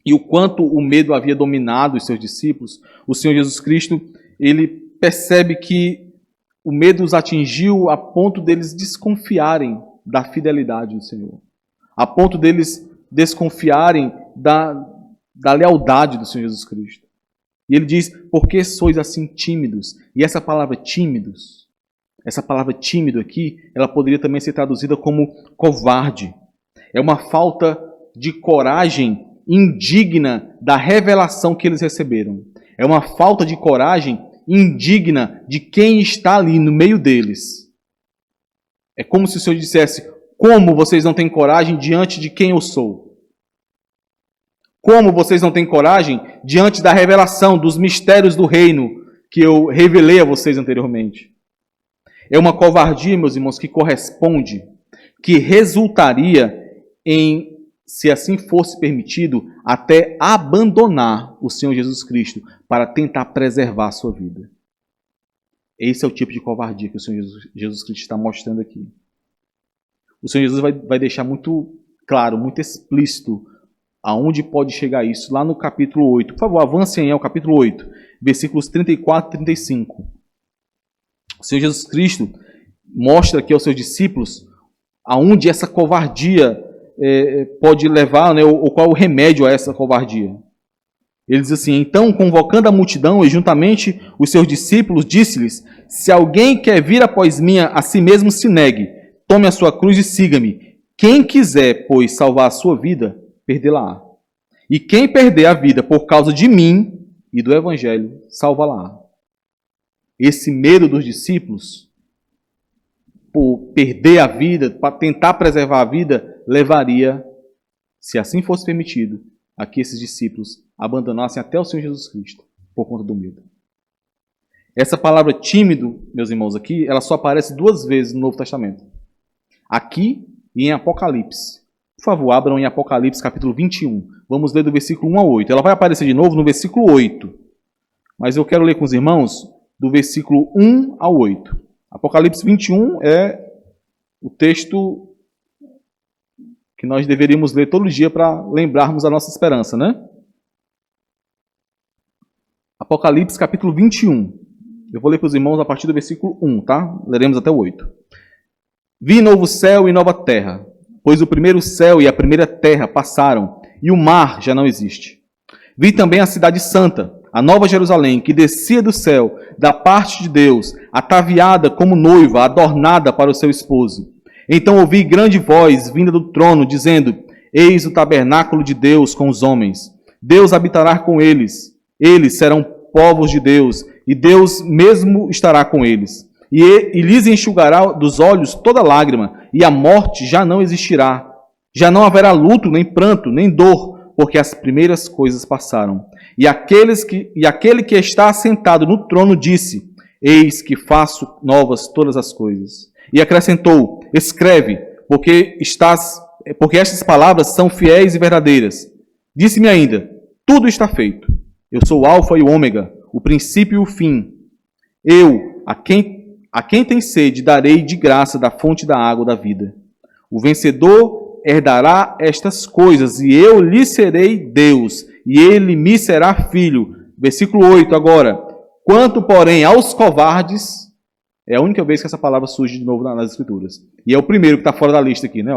e o quanto o medo havia dominado os seus discípulos, o Senhor Jesus Cristo, ele percebe que o medo os atingiu a ponto deles desconfiarem da fidelidade do Senhor, a ponto deles desconfiarem da lealdade do Senhor Jesus Cristo. E ele diz, por que sois assim tímidos? E essa palavra tímido aqui, ela poderia também ser traduzida como covarde. É uma falta de coragem indigna da revelação que eles receberam. É uma falta de coragem indigna de quem está ali no meio deles. É como se o Senhor dissesse, como vocês não têm coragem diante de quem eu sou? Como vocês não têm coragem diante da revelação dos mistérios do reino que eu revelei a vocês anteriormente? É uma covardia, meus irmãos, que corresponde, que resultaria em, se assim fosse permitido, até abandonar o Senhor Jesus Cristo para tentar preservar a sua vida. Esse é o tipo de covardia que o Senhor Jesus Cristo está mostrando aqui. O Senhor Jesus vai deixar muito claro, muito explícito aonde pode chegar isso, lá no capítulo 8. Por favor, avancem aí ao capítulo 8, versículos 34 e 35. O Senhor Jesus Cristo mostra aqui aos seus discípulos aonde essa covardia pode levar, né, ou qual é o remédio a essa covardia. Ele diz assim, então, convocando a multidão e juntamente os seus discípulos, disse-lhes, se alguém quer vir após mim, a si mesmo se negue, tome a sua cruz e siga-me. Quem quiser, pois, salvar a sua vida, perdê-la-á. E quem perder a vida por causa de mim e do Evangelho, salva-la-á. Esse medo dos discípulos, por perder a vida, para tentar preservar a vida, levaria, se assim fosse permitido, a que esses discípulos abandonassem até o Senhor Jesus Cristo, por conta do medo. Essa palavra tímido, meus irmãos, aqui, ela só aparece 2 vezes no Novo Testamento. Aqui e em Apocalipse. Por favor, abram em Apocalipse capítulo 21. Vamos ler do versículo 1 ao 8. Ela vai aparecer de novo no versículo 8. Mas eu quero ler com os irmãos do versículo 1 ao 8. Apocalipse 21 é o texto que nós deveríamos ler todo dia para lembrarmos a nossa esperança, né? Apocalipse capítulo 21. Eu vou ler para os irmãos a partir do versículo 1, tá? Leremos até o 8. Vi novo céu e nova terra, pois o primeiro céu e a primeira terra passaram, e o mar já não existe. Vi também a cidade santa, a nova Jerusalém, que descia do céu, da parte de Deus, ataviada como noiva, adornada para o seu esposo. Então ouvi grande voz vinda do trono, dizendo, eis o tabernáculo de Deus com os homens. Deus habitará com eles. Eles serão povos de Deus, e Deus mesmo estará com eles. E lhes enxugará dos olhos toda lágrima, e a morte já não existirá. Já não haverá luto, nem pranto, nem dor, porque as primeiras coisas passaram. E aquele que está assentado no trono disse, eis que faço novas todas as coisas. E acrescentou, escreve, porque estas palavras são fiéis e verdadeiras. Disse-me ainda, tudo está feito. Eu sou o alfa e o ômega, o princípio e o fim. Eu, a quem tem sede, darei de graça da fonte da água da vida. O vencedor herdará estas coisas, e eu lhe serei Deus, e ele me será filho. Versículo 8 agora. Quanto, porém, aos covardes, é a única vez que essa palavra surge de novo nas Escrituras. E é o primeiro que está fora da lista aqui, né?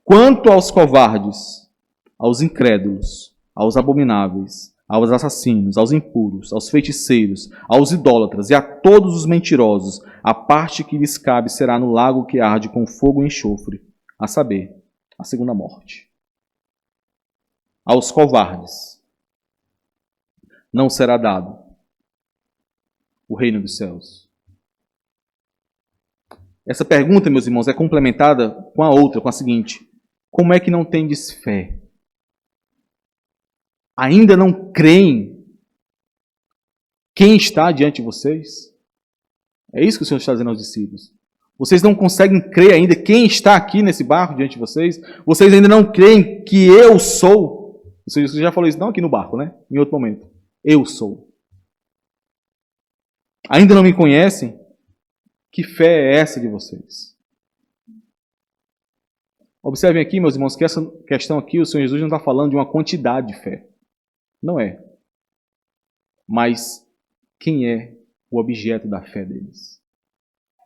Quanto aos covardes, aos incrédulos, aos abomináveis, aos assassinos, aos impuros, aos feiticeiros, aos idólatras e a todos os mentirosos, a parte que lhes cabe será no lago que arde com fogo e enxofre, a saber, a segunda morte. Aos covardes não será dado o reino dos céus. Essa pergunta, meus irmãos, é complementada com a outra, com a seguinte: como é que não tendes fé? Ainda não creem quem está diante de vocês? É isso que o Senhor está dizendo aos discípulos. Vocês não conseguem crer ainda quem está aqui nesse barco diante de vocês? Vocês ainda não creem que eu sou? Você já falou isso não aqui no barco, né? Em outro momento. Eu sou. Ainda não me conhecem? Que fé é essa de vocês? Observem aqui, meus irmãos, que essa questão aqui, o Senhor Jesus não está falando de uma quantidade de fé. Não é. Mas quem é o objeto da fé deles?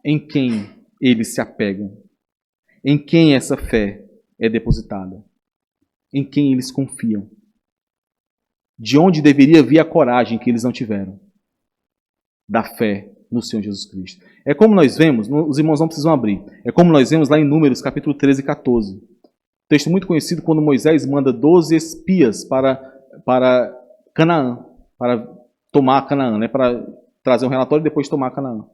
Em quem eles se apegam? Em quem essa fé é depositada? Em quem eles confiam? De onde deveria vir a coragem que eles não tiveram? Da fé no Senhor Jesus Cristo. É como nós vemos, os irmãos não precisam abrir, é como nós vemos lá em Números, capítulo 13 e 14. Texto muito conhecido quando Moisés manda 12 espias para Canaã, para tomar Canaã, né? Para trazer um relatório e depois tomar Canaã.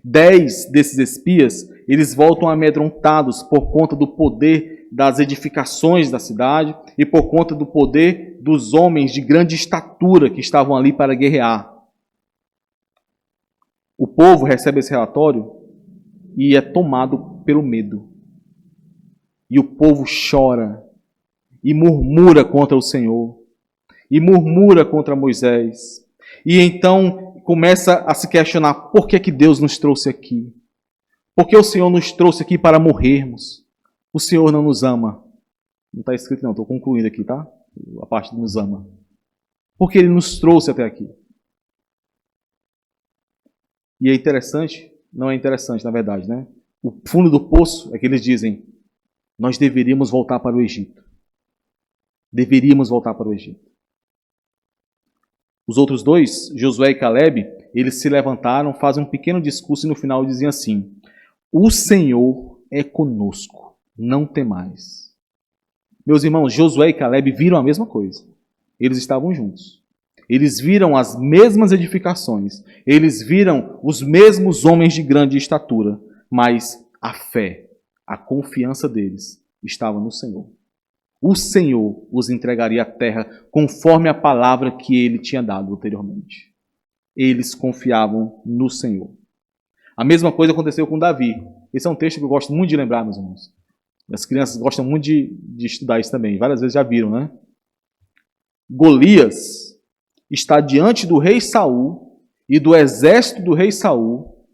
10 desses espias, eles voltam amedrontados por conta do poder das edificações da cidade e por conta do poder dos homens de grande estatura que estavam ali para guerrear. O povo recebe esse relatório e é tomado pelo medo. E o povo chora e murmura contra o Senhor. E murmura contra Moisés. E então começa a se questionar: por que Deus nos trouxe aqui? Por que o Senhor nos trouxe aqui para morrermos? O Senhor não nos ama. Não está escrito não, estou concluindo aqui, tá? A parte de nos ama. Porque Ele nos trouxe até aqui. E é interessante, não é interessante na verdade, né? O fundo do poço é que eles dizem: nós deveríamos voltar para o Egito. Deveríamos voltar para o Egito. Os outros dois, Josué e Caleb, eles se levantaram, fazem um pequeno discurso e no final dizem assim: o Senhor é conosco, não temais. Meus irmãos, Josué e Caleb viram a mesma coisa. Eles estavam juntos. Eles viram as mesmas edificações. Eles viram os mesmos homens de grande estatura. Mas a fé, a confiança deles estava no Senhor. O Senhor os entregaria a terra conforme a palavra que Ele tinha dado anteriormente. Eles confiavam no Senhor. A mesma coisa aconteceu com Davi. Esse é um texto que eu gosto muito de lembrar, meus irmãos. As crianças gostam muito de estudar isso também. Várias vezes já viram, né? Golias está diante do rei Saul e do exército do rei Saul,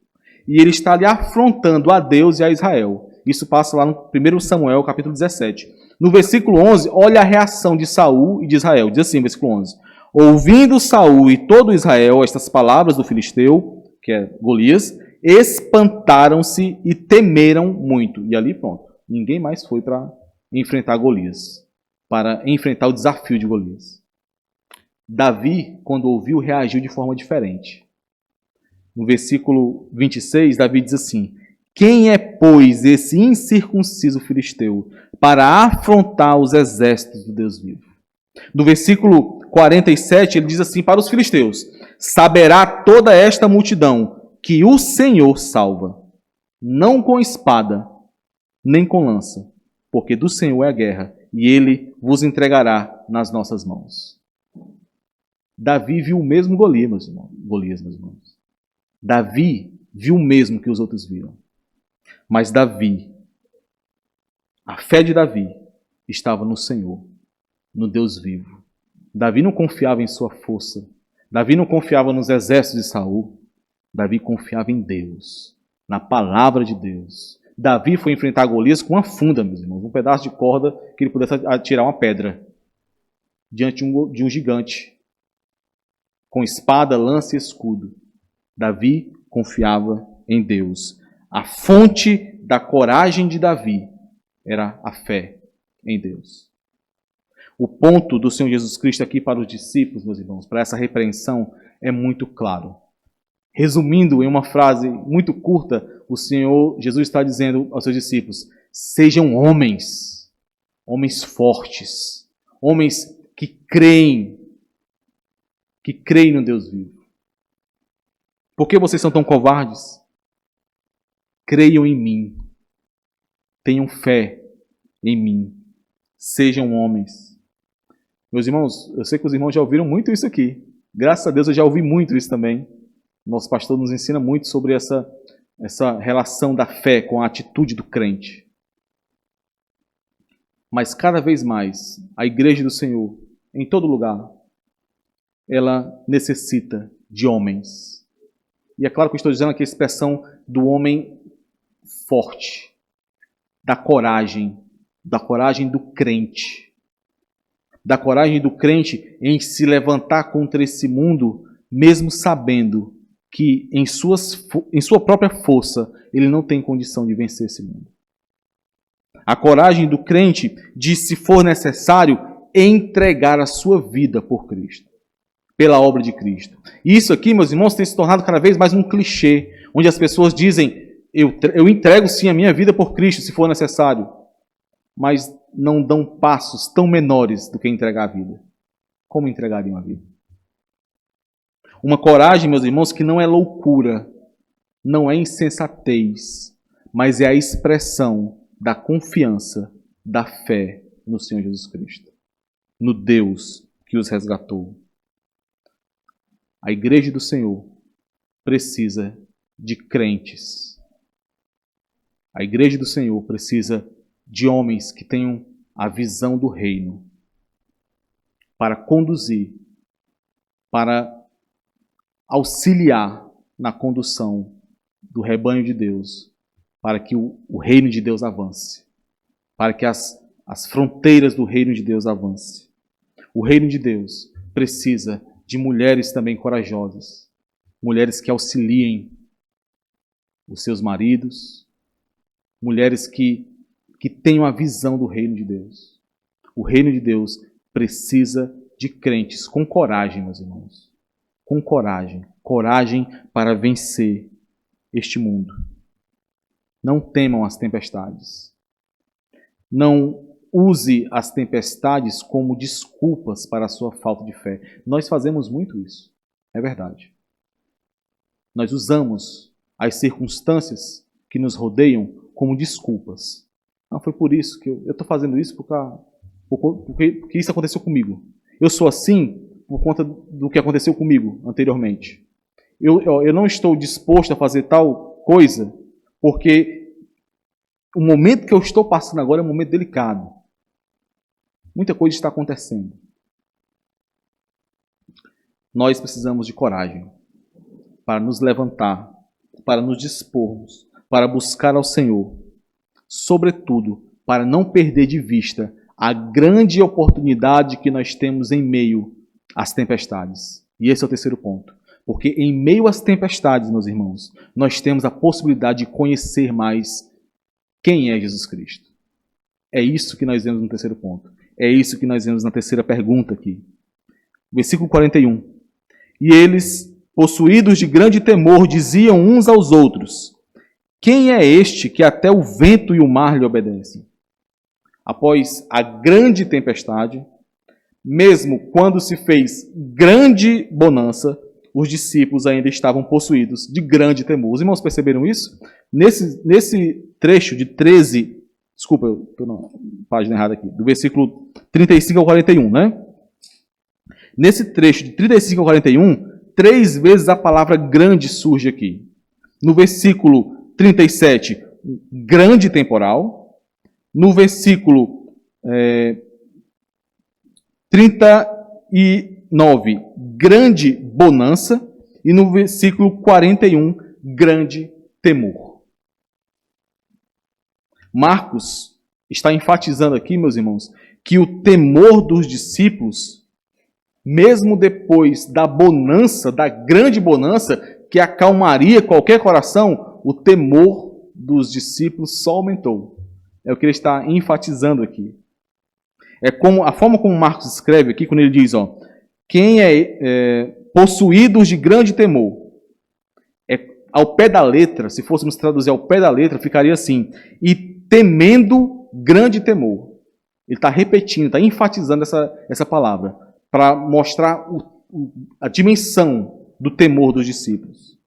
e ele está ali afrontando a Deus e a Israel. Isso passa lá no 1 Samuel, capítulo 17. No versículo 11, olha a reação de Saul e de Israel. Diz assim, versículo 11: ouvindo Saul e todo Israel estas palavras do filisteu, que é Golias, espantaram-se e temeram muito. E ali pronto, ninguém mais foi para enfrentar Golias, para enfrentar o desafio de Golias. Davi, quando ouviu, reagiu de forma diferente. No versículo 26, Davi diz assim: quem é, pois, esse incircunciso filisteu para afrontar os exércitos do Deus vivo? No versículo 47, ele diz assim para os filisteus: saberá toda esta multidão que o Senhor salva, não com espada, nem com lança, porque do Senhor é a guerra, e Ele vos entregará nas nossas mãos. Davi viu o mesmo Golias, meus irmãos. Davi viu o mesmo que os outros viram. Mas Davi, a fé de Davi, estava no Senhor, no Deus vivo. Davi não confiava em sua força. Davi não confiava nos exércitos de Saul. Davi confiava em Deus, na palavra de Deus, Davi foi enfrentar Golias com uma funda, meus irmãos, um pedaço de corda que ele pudesse atirar uma pedra diante de um gigante, com espada, lança e escudo. Davi confiava em Deus. A fonte da coragem de Davi era a fé em Deus. O ponto do Senhor Jesus Cristo aqui para os discípulos, meus irmãos, para essa repreensão, é muito claro. Resumindo em uma frase muito curta, o Senhor Jesus está dizendo aos seus discípulos: sejam homens, homens fortes, homens que creem no Deus vivo. Por que vocês são tão covardes? Creiam em mim, tenham fé em mim, sejam homens. Meus irmãos, eu sei que os irmãos já ouviram muito isso aqui. Graças a Deus eu já ouvi muito isso também. Nosso pastor nos ensina muito sobre essa relação da fé com a atitude do crente. Mas cada vez mais, a igreja do Senhor, em todo lugar, ela necessita de homens. E é claro que eu estou dizendo aqui a expressão do homem forte, da coragem do crente. Da coragem do crente em se levantar contra esse mundo, mesmo sabendo que em sua própria força ele não tem condição de vencer esse mundo. A coragem do crente de, se for necessário, entregar a sua vida por Cristo, pela obra de Cristo. Isso aqui, meus irmãos, tem se tornado cada vez mais um clichê, onde as pessoas dizem: eu entrego sim a minha vida por Cristo, se for necessário, mas não dão passos tão menores do que entregar a vida. Como entregariam a vida? Uma coragem, meus irmãos, que não é loucura, não é insensatez, mas é a expressão da confiança, da fé no Senhor Jesus Cristo, no Deus que os resgatou. A igreja do Senhor precisa de crentes. A igreja do Senhor precisa de homens que tenham a visão do reino para conduzir, para auxiliar na condução do rebanho de Deus, para que o reino de Deus avance, para que as fronteiras do reino de Deus avancem. O reino de Deus precisa de mulheres também corajosas, mulheres que auxiliem os seus maridos, mulheres que tenham a visão do reino de Deus. O reino de Deus precisa de crentes com coragem, meus irmãos. Com coragem. Coragem para vencer este mundo. Não temam as tempestades. Não use as tempestades como desculpas para a sua falta de fé. Nós fazemos muito isso. É verdade. Nós usamos as circunstâncias que nos rodeiam como desculpas. Não, foi por isso que eu estou fazendo isso porque isso aconteceu comigo. Eu sou assim por conta do que aconteceu comigo anteriormente. Eu não estou disposto a fazer tal coisa porque o momento que eu estou passando agora é um momento delicado. Muita coisa está acontecendo. Nós precisamos de coragem para nos levantar, para nos dispormos, para buscar ao Senhor. Sobretudo, para não perder de vista a grande oportunidade que nós temos em meio às tempestades. E esse é o terceiro ponto. Porque em meio às tempestades, meus irmãos, nós temos a possibilidade de conhecer mais quem é Jesus Cristo. É isso que nós vemos no terceiro ponto. É isso que nós vemos na terceira pergunta aqui. Versículo 41. E eles, possuídos de grande temor, diziam uns aos outros: quem é este que até o vento e o mar lhe obedecem? Após a grande tempestade, mesmo quando se fez grande bonança, os discípulos ainda estavam possuídos de grande temor. Os irmãos perceberam isso? Nesse trecho de 13... Desculpa, eu estou na página errada aqui. Do versículo 35 ao 41, né? Nesse trecho de 35 ao 41, 3 vezes a palavra grande surge aqui. No versículo 37, grande temporal. No versículo 39, grande bonança. E no versículo 41, grande temor. Marcos está enfatizando aqui, meus irmãos, que o temor dos discípulos, mesmo depois da bonança, da grande bonança, que acalmaria qualquer coração, o temor dos discípulos só aumentou. É o que ele está enfatizando aqui. É como a forma como Marcos escreve aqui, quando ele diz, quem é possuídos de grande temor. Ao pé da letra, se fôssemos traduzir ao pé da letra, ficaria assim, e temendo grande temor. Ele está repetindo, está enfatizando essa palavra, para mostrar a dimensão do temor dos discípulos.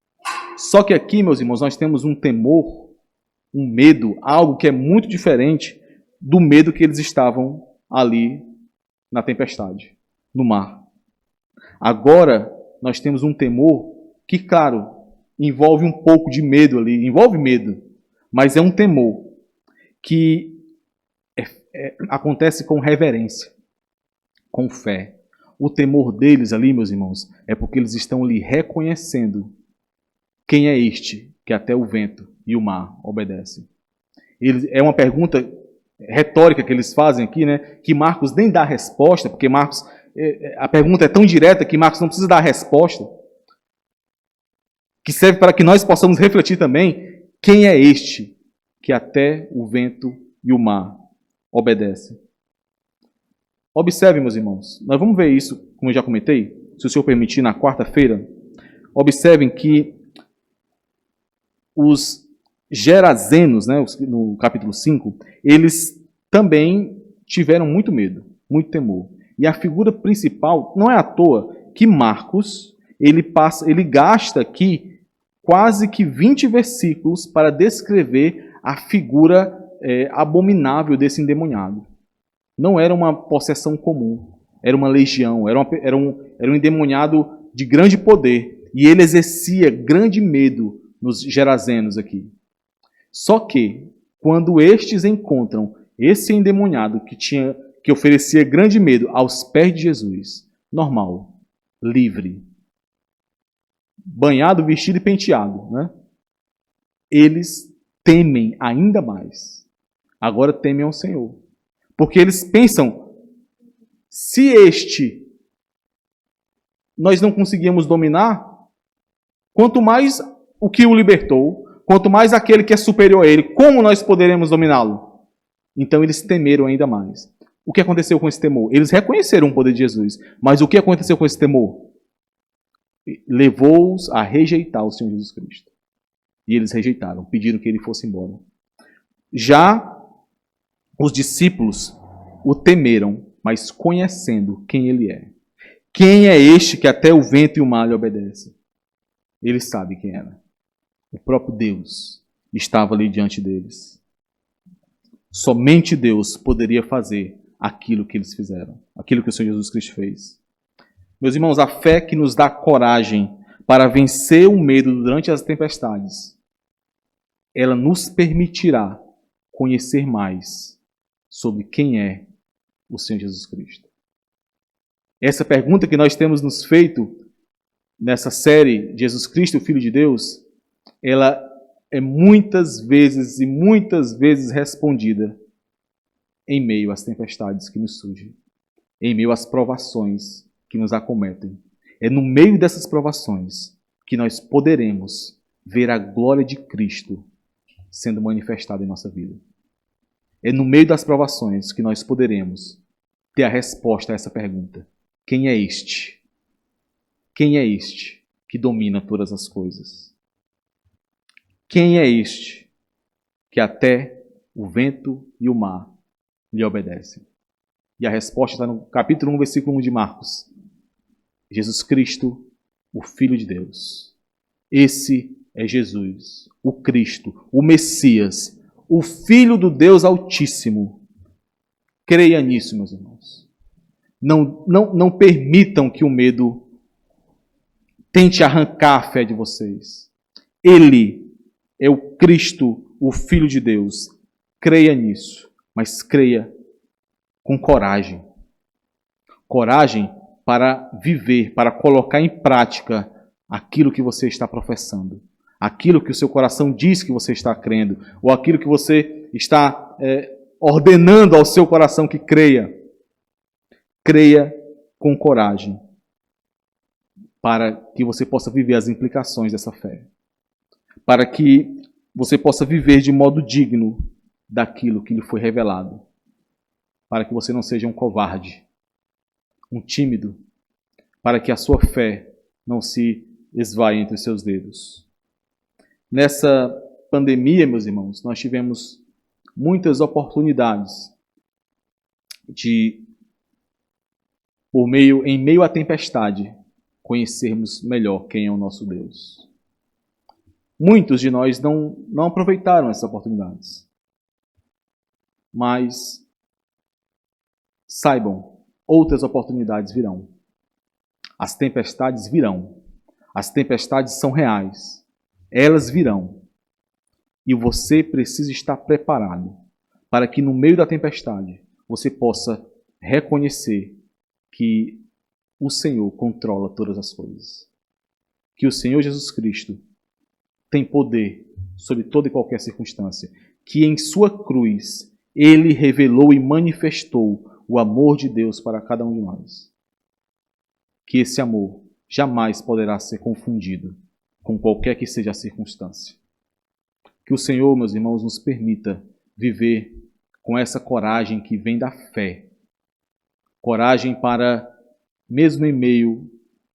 Só que aqui, meus irmãos, nós temos um temor, um medo, algo que é muito diferente do medo que eles estavam ali na tempestade, no mar. Agora, nós temos um temor que, claro, envolve um pouco de medo ali, envolve medo, mas é um temor que acontece com reverência, com fé. O temor deles ali, meus irmãos, é porque eles estão lhe reconhecendo quem é este que até o vento e o mar obedecem. É uma pergunta retórica que eles fazem aqui, né? Que Marcos nem dá a resposta, porque Marcos, a pergunta é tão direta que Marcos não precisa dar a resposta, que serve para que nós possamos refletir também quem é este que até o vento e o mar obedecem. Observe, meus irmãos, nós vamos ver isso, como eu já comentei, se o Senhor permitir, na quarta-feira. Observem que os Gerazenos, né, no capítulo 5, eles também tiveram muito medo, muito temor. E a figura principal, não é à toa que Marcos, ele gasta aqui quase que 20 versículos para descrever a figura abominável desse endemoniado. Não era uma possessão comum, era uma legião, era um endemoniado de grande poder, e ele exercia grande medo nos Gerazenos aqui. Só que, quando estes encontram esse endemoniado que oferecia grande medo aos pés de Jesus, normal, livre, banhado, vestido e penteado, né? Eles temem ainda mais. Agora temem ao Senhor. Porque eles pensam, se nós não conseguimos dominar, quanto mais o que o libertou, quanto mais aquele que é superior a ele, como nós poderemos dominá-lo? Então eles temeram ainda mais. O que aconteceu com esse temor? Eles reconheceram o poder de Jesus, mas o que aconteceu com esse temor? Levou-os a rejeitar o Senhor Jesus Cristo. E eles rejeitaram, pediram que ele fosse embora. Já os discípulos o temeram, mas conhecendo quem ele é. Quem é este que até o vento e o mar lhe obedecem? Eles sabem quem era. O próprio Deus estava ali diante deles. Somente Deus poderia fazer aquilo que eles fizeram, aquilo que o Senhor Jesus Cristo fez. Meus irmãos, a fé que nos dá coragem para vencer o medo durante as tempestades, ela nos permitirá conhecer mais sobre quem é o Senhor Jesus Cristo. Essa pergunta que nós temos nos feito nessa série Jesus Cristo, o Filho de Deus, ela é muitas vezes respondida em meio às tempestades que nos surgem, em meio às provações que nos acometem. É no meio dessas provações que nós poderemos ver a glória de Cristo sendo manifestada em nossa vida. É no meio das provações que nós poderemos ter a resposta a essa pergunta. Quem é este? Quem é este que domina todas as coisas? Quem é este que até o vento e o mar lhe obedecem? E a resposta está no capítulo 1, versículo 1 de Marcos. Jesus Cristo, o Filho de Deus. Esse é Jesus, o Cristo, o Messias, o Filho do Deus Altíssimo. Creia nisso, meus irmãos. Não permitam que o medo tente arrancar a fé de vocês. Ele é o Cristo, o Filho de Deus. Creia nisso, mas creia com coragem. Coragem para viver, para colocar em prática aquilo que você está professando. aquilo que o seu coração diz que você está crendo, ou aquilo que você está ordenando ao seu coração que creia. Creia com coragem, para que você possa viver as implicações dessa fé. Para que você possa viver de modo digno daquilo que lhe foi revelado. Para que você não seja um covarde, um tímido, para que a sua fé não se esvaie entre os seus dedos. Nessa pandemia, meus irmãos, nós tivemos muitas oportunidades de, em meio à tempestade, conhecermos melhor quem é o nosso Deus. Muitos de nós não aproveitaram essas oportunidades. Mas saibam, outras oportunidades virão. As tempestades virão. As tempestades são reais. Elas virão. E você precisa estar preparado para que no meio da tempestade você possa reconhecer que o Senhor controla todas as coisas. Que o Senhor Jesus Cristo tem poder sobre toda e qualquer circunstância. Que em sua cruz Ele revelou e manifestou o amor de Deus para cada um de nós. Que esse amor jamais poderá ser confundido com qualquer que seja a circunstância. Que o Senhor, meus irmãos, nos permita viver com essa coragem que vem da fé. Coragem para, mesmo em meio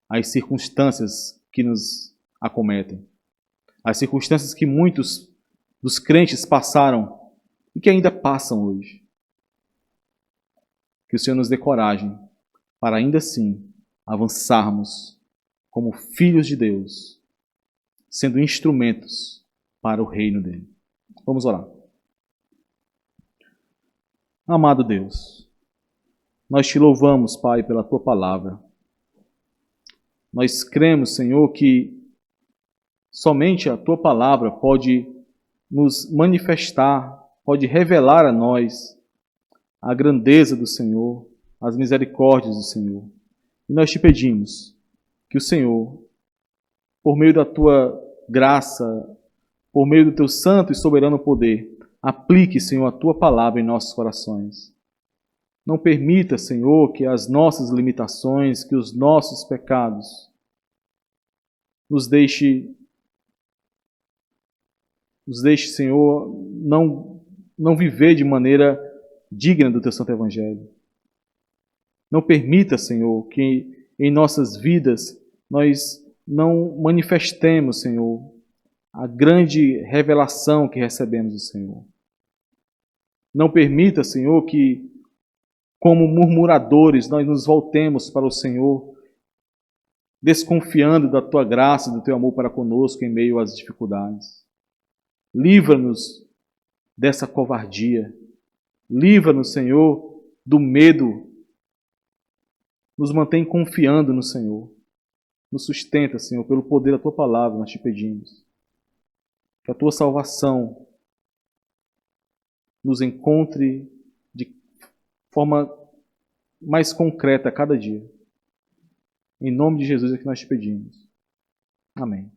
às circunstâncias que nos acometem, as circunstâncias que muitos dos crentes passaram e que ainda passam hoje. Que o Senhor nos dê coragem para ainda assim avançarmos como filhos de Deus, sendo instrumentos para o reino dele. Vamos orar. Amado Deus, nós te louvamos, Pai, pela tua palavra. Nós cremos, Senhor, que somente a tua palavra pode nos manifestar, pode revelar a nós a grandeza do Senhor, as misericórdias do Senhor. E nós te pedimos que o Senhor, por meio da tua graça, por meio do teu santo e soberano poder, aplique, Senhor, a tua palavra em nossos corações. Não permita, Senhor, que as nossas limitações, que os nossos pecados nos deixe, Senhor, não viver de maneira digna do teu santo evangelho. Não permita, Senhor, que em nossas vidas nós não manifestemos, Senhor, a grande revelação que recebemos do Senhor. Não permita, Senhor, que como murmuradores nós nos voltemos para o Senhor, desconfiando da tua graça e do teu amor para conosco em meio às dificuldades. Livra-nos dessa covardia. Livra-nos, Senhor, do medo. Nos mantém confiando no Senhor. Nos sustenta, Senhor, pelo poder da tua palavra, nós te pedimos. Que a tua salvação nos encontre de forma mais concreta a cada dia. Em nome de Jesus é que nós te pedimos. Amém.